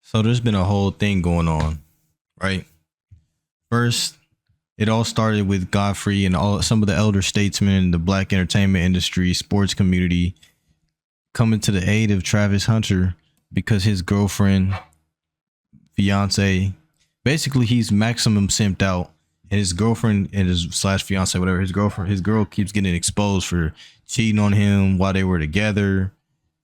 So there's been a whole thing going on, right? First, it all started with Godfrey and all some of the elder statesmen in the black entertainment industry, sports community coming to the aid of Travis Hunter because his girlfriend, fiance, basically he's maximum simped out, and his girlfriend and his slash fiance, whatever, his girl keeps getting exposed for cheating on him while they were together.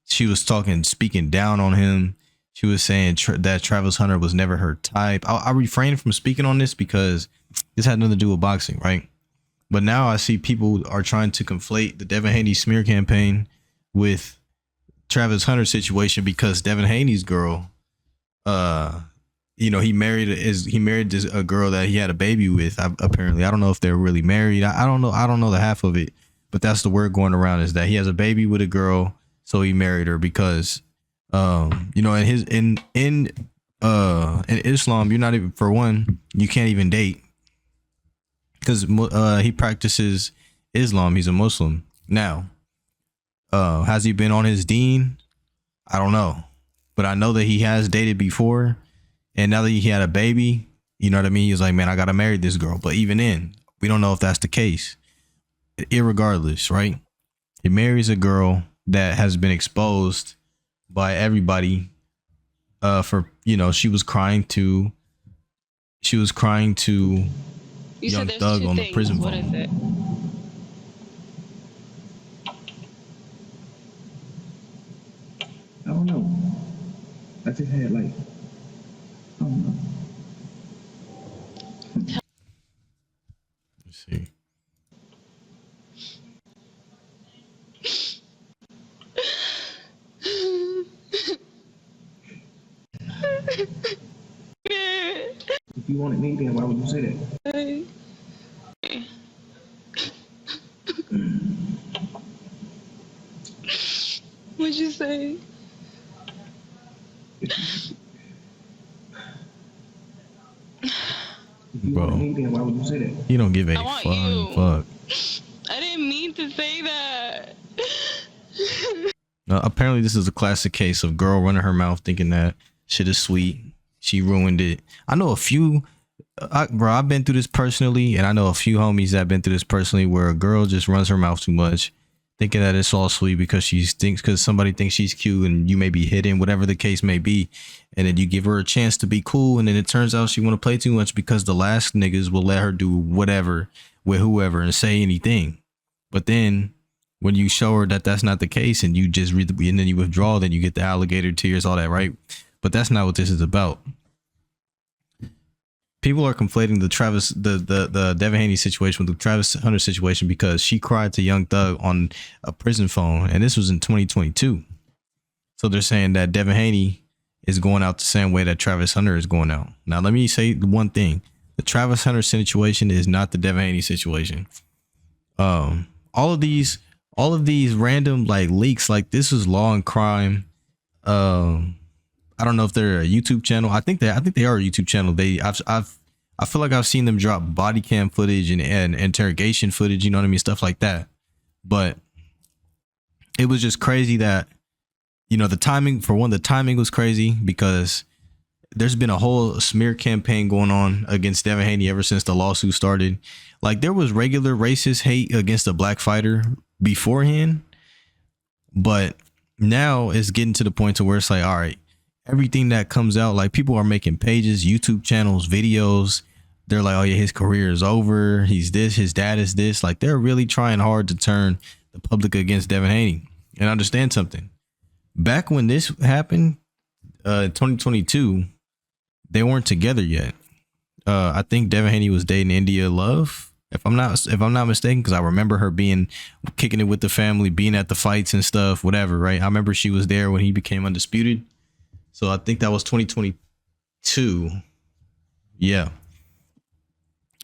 She was speaking down on him. She was saying that Travis Hunter was never her type. I refrain from speaking on this because this had nothing to do with boxing, right? But now I see people are trying to conflate the Devin Haney smear campaign with Travis Hunter's situation because Devin Haney's girl, he married a girl that he had a baby with. Apparently, I don't know if they're really married. I don't know. I don't know the half of it, but that's the word going around is that he has a baby with a girl, so he married her because, in Islam, you're not even, for one, you can't even date because he practices Islam. He's a Muslim now. Has he been on his deen? I don't know, but I know that he has dated before, and now that he had a baby, you know what I mean? He was like, man, I gotta marry this girl. But even then, we don't know if that's the case. Irregardless, right? He marries a girl that has been exposed by everybody. For she was crying to Young Thug on the prison phone. What is it? I don't know. I just had I don't know. Let's see. If you wanted me, then why would you say that? What'd you say? Bro, me, then why would you say that? you don't give a fuck. I didn't mean to say that. Apparently, this is a classic case of girl running her mouth thinking that shit is sweet. She ruined it. I know a few, I've been through this personally, and I know a few homies that have been through this personally where a girl just runs her mouth too much, thinking that it's all sweet because somebody thinks she's cute and you may be hidden, whatever the case may be. And then you give her a chance to be cool, and then it turns out she want to play too much because the last niggas will let her do whatever with whoever and say anything. But then when you show her that that's not the case and you just read and then you withdraw, then you get the alligator tears, all that, right? But that's not what this is about. People are conflating the Devin Haney situation with the Travis Hunter situation because she cried to Young Thug on a prison phone, and this was in 2022. So they're saying that Devin Haney is going out the same way that Travis Hunter is going out. Now, let me say one thing: the Travis Hunter situation is not the Devin Haney situation. All of these random leaks, this is Law and Crime. I don't know if they're a YouTube channel. I think they are a YouTube channel. I feel like I've seen them drop body cam footage and interrogation footage, you know what I mean? Stuff like that. But it was just crazy that, the timing was crazy because there's been a whole smear campaign going on against Devin Haney ever since the lawsuit started. There was regular racist hate against a black fighter beforehand, but now it's getting to the point to where it's all right, everything that comes out, people are making pages, YouTube channels, videos. They're like, oh yeah, his career is over. He's this, his dad is this. They're really trying hard to turn the public against Devin Haney. And understand something. Back when this happened, 2022, they weren't together yet. I think Devin Haney was dating India Love, if I'm not mistaken, because I remember her kicking it with the family, being at the fights and stuff, whatever, right? I remember she was there when he became undisputed. So I think that was 2022. Yeah.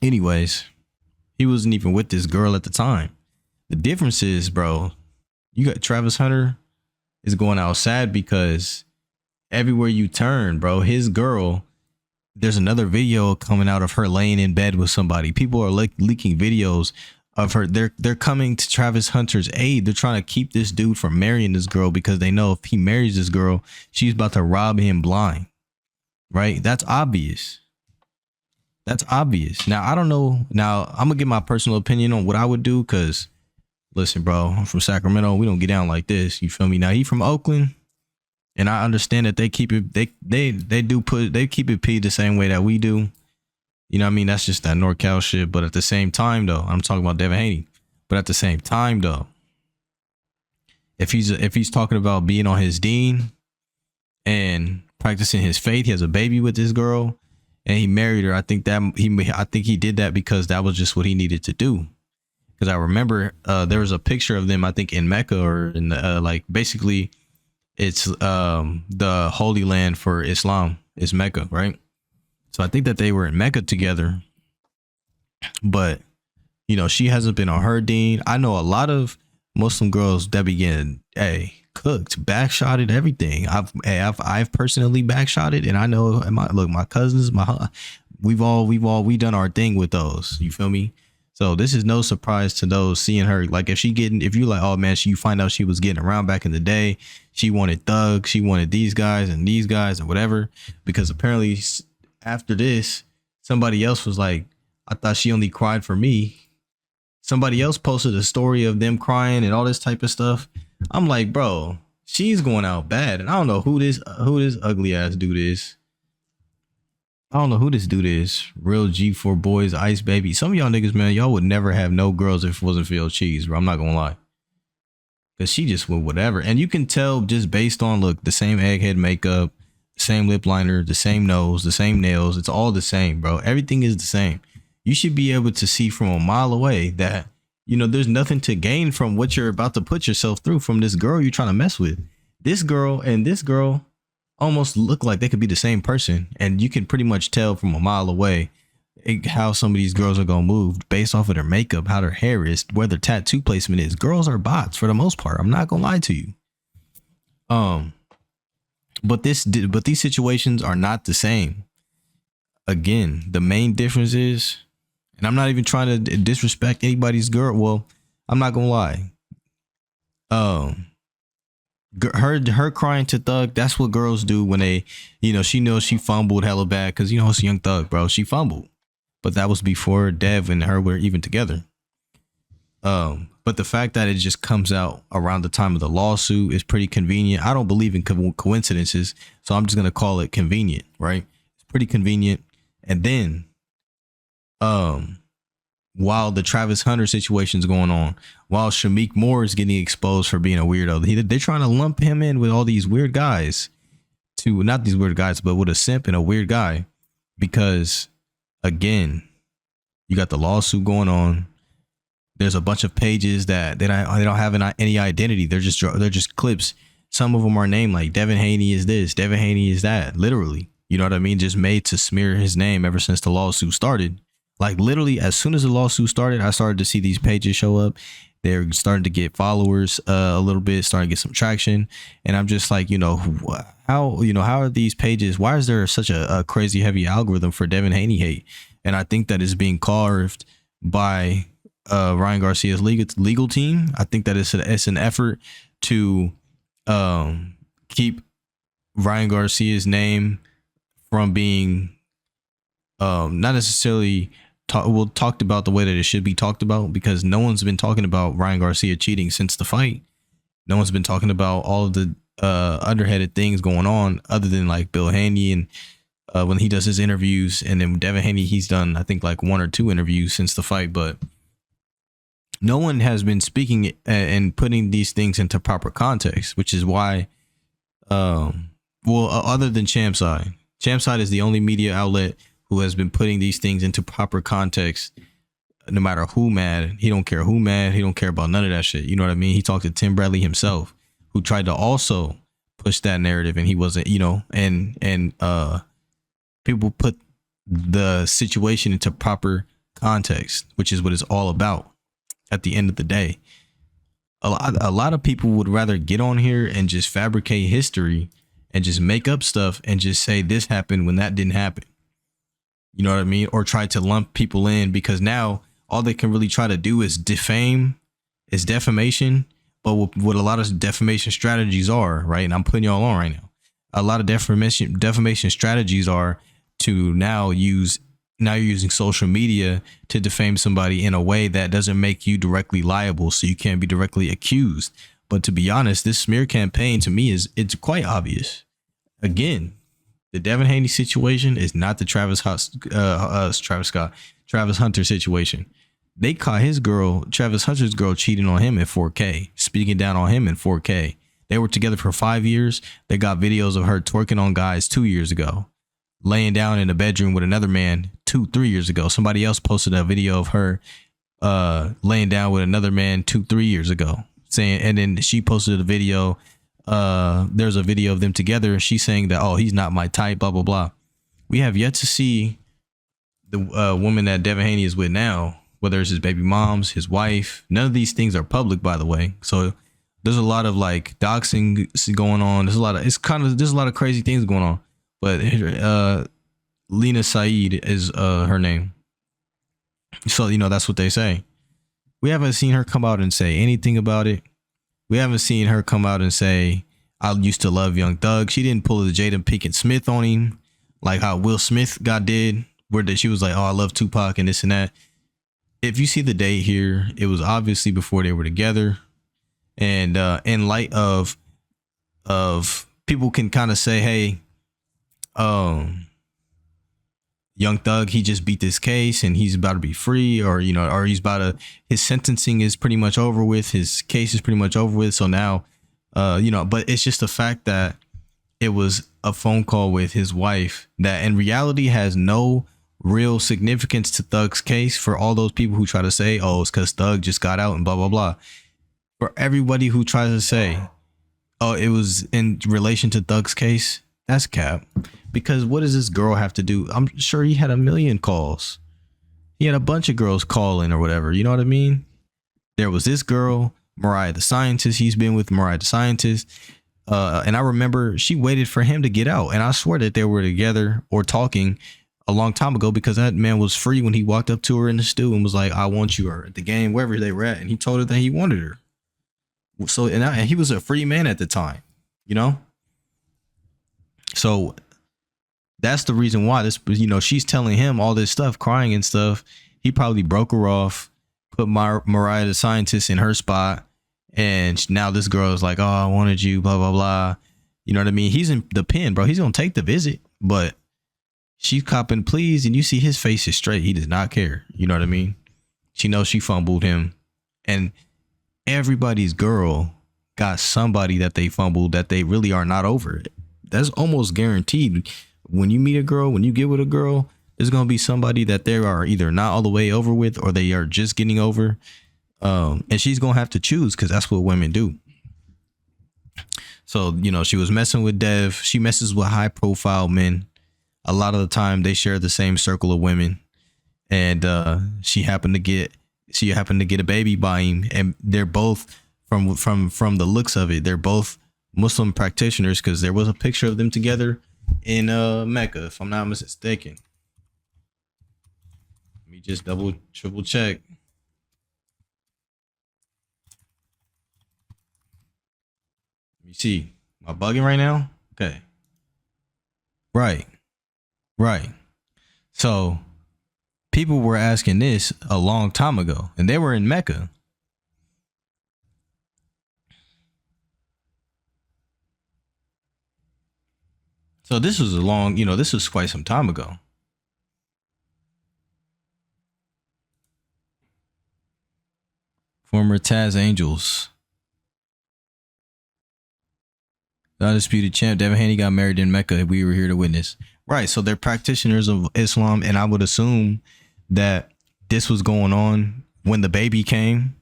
Anyways, he wasn't even with this girl at the time. The difference is, bro, you got Travis Hunter is going out sad because everywhere you turn, bro, his girl, there's another video coming out of her laying in bed with somebody. People are leaking videos of her. They're coming to Travis Hunter's aid. They're trying to keep this dude from marrying this girl because they know if he marries this girl, she's about to rob him blind. right? That's obvious. That's obvious. Now, I don't know. Now, I'm gonna give my personal opinion on what I would do, because listen, bro, I'm from Sacramento. We don't get down like this. You feel me? Now, he from Oakland, and I understand that they keep it. They keep it P the same way that we do. You know what I mean? That's just that NorCal shit. But at the same time, though, I'm talking about Devin Haney. But at the same time, though, if he's talking about being on his dean and practicing his faith, he has a baby with this girl, and he married her. I think he did that because that was just what he needed to do. Because I remember there was a picture of them, I think in Mecca, or in the, like, basically it's the holy land for Islam is Mecca, right? So I think that they were in Mecca together, but you know, she hasn't been on her dean. I know a lot of Muslim girls that be getting cooked, backshotted, everything. I've personally backshotted, and I know my cousins, we done our thing with those. You feel me? So this is no surprise to those seeing her. Like if you like, oh man, you find out she was getting around back in the day. She wanted thugs. She wanted these guys and whatever. Because apparently after this, somebody else was like, I thought she only cried for me. Somebody else posted a story of them crying and all this type of stuff. I'm like, bro, she's going out bad. And I don't know who this ugly ass dude is. I don't know who this dude is. Real G4 boys, Ice Baby. Some of y'all niggas, man, y'all would never have no girls if it wasn't for your cheese, bro. I'm not gonna lie. Cause she just went whatever. And you can tell just based on, look, the same egghead makeup, the same lip liner, the same nose, the same nails. It's all the same, bro. Everything is the same. You should be able to see from a mile away that, you know, there's nothing to gain from what you're about to put yourself through from this girl you're trying to mess with. This girl and this girl almost look like they could be the same person. And you can pretty much tell from a mile away how some of these girls are going to move based off of their makeup, how their hair is, where their tattoo placement is. Girls are bots for the most part. I'm not going to lie to you. But these situations are not the same. Again, the main difference is, and I'm not even trying to disrespect anybody's girl. Well, I'm not going to lie. Her crying to Thug, that's what girls do when they, you know, she knows she fumbled hella bad because, you know, it's Young Thug, bro. She fumbled, but that was before Dev and her were even together. But the fact that it just comes out around the time of the lawsuit is pretty convenient. I don't believe in coincidences, so I'm just gonna call it convenient, right? It's pretty convenient. And then, while the Travis Hunter situation's going on, while Shameik Moore is getting exposed for being a weirdo, they're trying to lump him in with all these weird guys, not these weird guys, but with a simp and a weird guy, because again, you got the lawsuit going on. There's a bunch of pages that they don't have any identity. They're just clips. Some of them are named like Devin Haney is this, Devin Haney is that. Literally, you know what I mean? Just made to smear his name ever since the lawsuit started. Like literally, as soon as the lawsuit started, I started to see these pages show up. They're starting to get followers a little bit, starting to get some traction. And I'm just like, how are these pages? Why is there such a crazy heavy algorithm for Devin Haney hate? And I think that is being carved by Ryan Garcia's legal team. I think that it's an effort to keep Ryan Garcia's name from being not necessarily talked about the way that it should be talked about, because no one's been talking about Ryan Garcia cheating since the fight. No one's been talking about all of the underhanded things going on other than like Bill Haney and when he does his interviews, and then Devin Haney, he's done I think like 1 or 2 interviews since the fight, but no one has been speaking and putting these things into proper context, which is why, other than Champside is the only media outlet who has been putting these things into proper context. No matter who mad, he don't care who mad. He don't care about none of that shit. You know what I mean? He talked to Tim Bradley himself, who tried to also push that narrative, and he wasn't, and people put the situation into proper context, which is what it's all about. At the end of the day, a lot of people would rather get on here and just fabricate history and just make up stuff and just say this happened when that didn't happen. You know what I mean? Or try to lump people in, because now all they can really try to do is defamation. But what a lot of defamation strategies are, right? And I'm putting y'all on right now. a lot of defamation strategies are to now you're using social media to defame somebody in a way that doesn't make you directly liable, so you can't be directly accused. But to be honest, this smear campaign to me it's quite obvious. Again, the Devin Haney situation is not the Travis Hunter situation. They caught Travis Hunter's girl, cheating on him in 4K, speaking down on him in 4K. They were together for 5 years. They got videos of her twerking on guys 2 years ago, laying down in a bedroom with another man 3 years ago. Somebody else posted a video of her laying down with another man 3 years ago, saying, and then she posted a video. There's a video of them together, and she's saying that, oh, he's not my type, blah blah blah. We have yet to see the woman that Devin Haney is with now, whether it's his baby moms, his wife. None of these things are public, by the way. So there's a lot of like doxing going on. There's a lot of crazy things going on. But Lena Saeed is her name. So, that's what they say. We haven't seen her come out and say anything about it. We haven't seen her come out and say, I used to love Young Thug. She didn't pull the Jada Pinkett Smith on him like how Will Smith did, where she was like, oh, I love Tupac and this and that. If you see the date here, it was obviously before they were together. And in light of people can kind of say, hey, Young Thug, he just beat this case and he's about to be free, or his sentencing is pretty much over with. His case is pretty much over with. So now, but it's just the fact that it was a phone call with his wife that in reality has no real significance to Thug's case. For all those people who try to say, oh, it's because Thug just got out and blah, blah, blah. For everybody who tries to say, oh, it was in relation to Thug's case, that's cap. Because what does this girl have to do? I'm sure he had a million calls. He had a bunch of girls calling or whatever. You know what I mean? There was this girl, Mariah the Scientist. He's been with Mariah the Scientist. And I remember she waited for him to get out. And I swear that they were together or talking a long time ago, because that man was free when he walked up to her in the stew and was like, I want you, or at the game, wherever they were at. And he told her that he wanted her. So, and he was a free man at the time, So that's the reason why this, she's telling him all this stuff, crying and stuff. He probably broke her off, put Mariah the Scientist in her spot. And now this girl is like, oh, I wanted you, blah, blah, blah. You know what I mean? He's in the pen, bro. He's going to take the visit, but she's copping pleas, and you see his face is straight. He does not care. You know what I mean? She knows she fumbled him. And everybody's girl got somebody that they fumbled that they really are not over it. That's almost guaranteed. When you meet a girl, when you get with a girl, there's going to be somebody that they are either not all the way over with, or they are just getting over. And she's going to have to choose, because that's what women do. So, she was messing with Dev. She messes with high profile men. A lot of the time they share the same circle of women. And she happened to get a baby by him, and they're both from the looks of it, they're both Muslim practitioners, because there was a picture of them together in Mecca, if I'm not mistaken. Let me just triple check. Let me see. Am I bugging right now? Okay. Right. So people were asking this a long time ago, and they were in Mecca. So this was this was quite some time ago. Former Taz Angels. The undisputed champ, Devin Haney, got married in Mecca. We were here to witness. Right. So they're practitioners of Islam. And I would assume that this was going on when the baby came.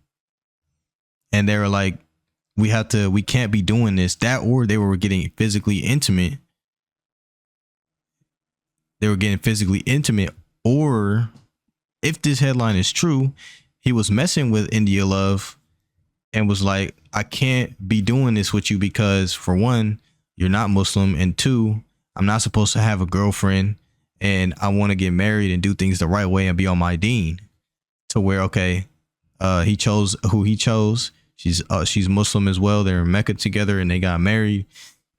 And they were like, we can't be doing this. That, or they were getting physically intimate. Or if this headline is true, he was messing with India Love and was like, I can't be doing this with you because, for one, you're not Muslim, and two, I'm not supposed to have a girlfriend, and I want to get married and do things the right way and be on my deen. To where, okay, he chose who he chose. She's Muslim as well. They're in Mecca together and they got married.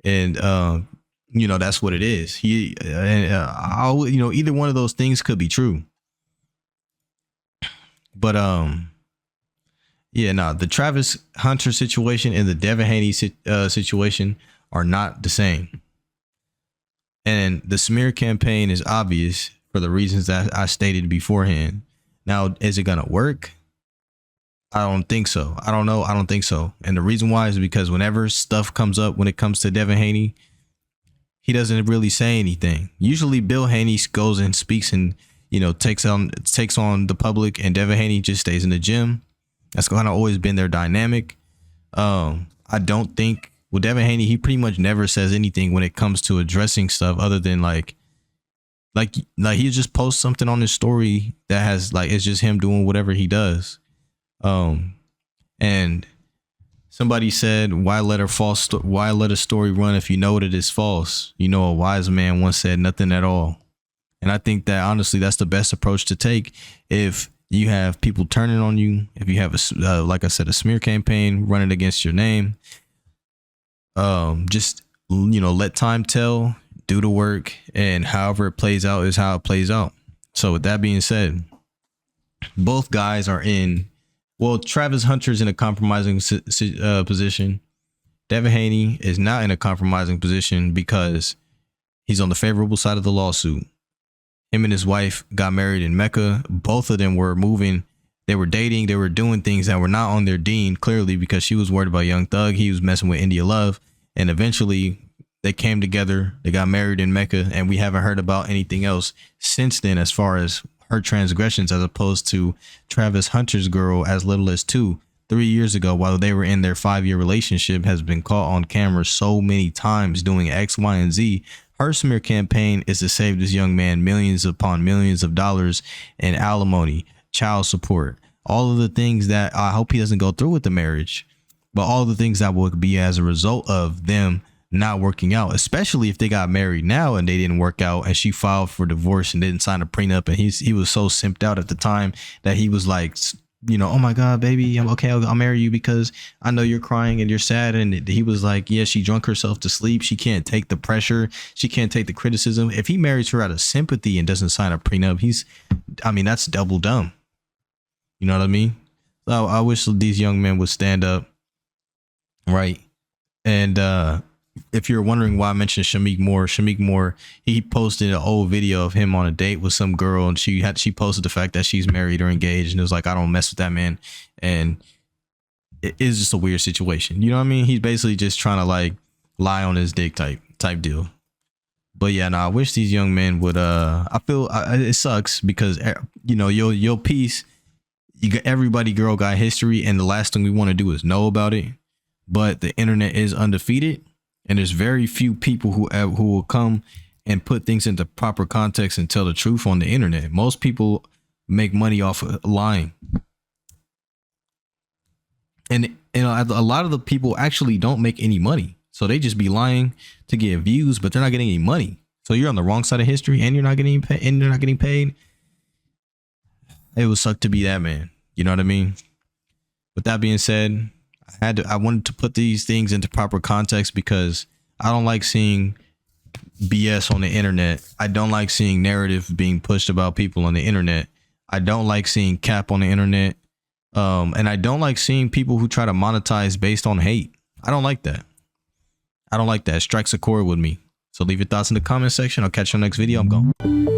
And you know, that's what it is. You know, either one of those things could be true. But yeah, no, the Travis Hunter situation and the Devin Haney situation are not the same. And the smear campaign is obvious for the reasons that I stated beforehand. Now, is it gonna work? I don't think so. I don't know. I don't think so. And the reason why is because whenever stuff comes up when it comes to Devin Haney, he doesn't really say anything. Usually Bill Haney goes and speaks and, you know, takes on the public, and Devin Haney just stays in the gym. That's kind of always been their dynamic. I don't think with Devin Haney, he pretty much never says anything when it comes to addressing stuff other than like he just posts something on his story that has like, it's just him doing whatever he does. And somebody said, why let a story run if you know it is false? You know, a wise man once said, nothing at all. And I think that honestly, that's the best approach to take. If you have people turning on you, if you have like I said, a smear campaign running against your name, just, you know, let time tell, do the work, and however it plays out is how it plays out. So with that being said, both guys are in. Well, Travis Hunter's in a compromising position. Devin Haney is not in a compromising position because he's on the favorable side of the lawsuit. Him and his wife got married in Mecca. Both of them were moving. They were dating. They were doing things that were not on their dean, clearly, because she was worried about Young Thug. He was messing with India Love. And eventually they came together. They got married in Mecca. And we haven't heard about anything else since then as far as her transgressions, as opposed to Travis Hunter's girl as little as 3 years ago, while they were in their 5-year relationship, has been caught on camera so many times doing X, Y, and Z. Her smear campaign is to save this young man millions upon millions of dollars in alimony, child support, all of the things that I hope he doesn't go through with the marriage, but all the things that will be as a result of them not working out, especially if they got married now and they didn't work out and she filed for divorce and didn't sign a prenup. And he was so simped out at the time that he was like, you know, oh my God, baby, I'm okay. I'll marry you because I know you're crying and you're sad. And he was like, yeah, she drunk herself to sleep. She can't take the pressure. She can't take the criticism. If he marries her out of sympathy and doesn't sign a prenup, that's double dumb. You know what I mean? So I wish these young men would stand up. Right. And, if you're wondering why I mentioned Shamik Moore, he posted an old video of him on a date with some girl, and she posted the fact that she's married or engaged, and it was like, I don't mess with that man. And it is just a weird situation. You know what I mean? He's basically just trying to like lie on his dick type deal. But yeah, no, I wish these young men would. I feel it sucks because, you know, your piece, you got everybody girl got history, and the last thing we want to do is know about it. But the internet is undefeated. And there's very few people who will come and put things into proper context and tell the truth on the internet. Most people make money off of lying. And you know, a lot of the people actually don't make any money. So they just be lying to get views, but they're not getting any money. So you're on the wrong side of history and you're not getting paid. It would suck to be that man. You know what I mean? With that being said, I wanted to put these things into proper context because I don't like seeing BS on the internet. I don't like seeing narrative being pushed about people on the internet. I don't like seeing cap on the internet. And I don't like seeing people who try to monetize based on hate. I don't like that. It strikes a chord with me. So leave your thoughts in the comment section. I'll catch you on the next video. I'm gone.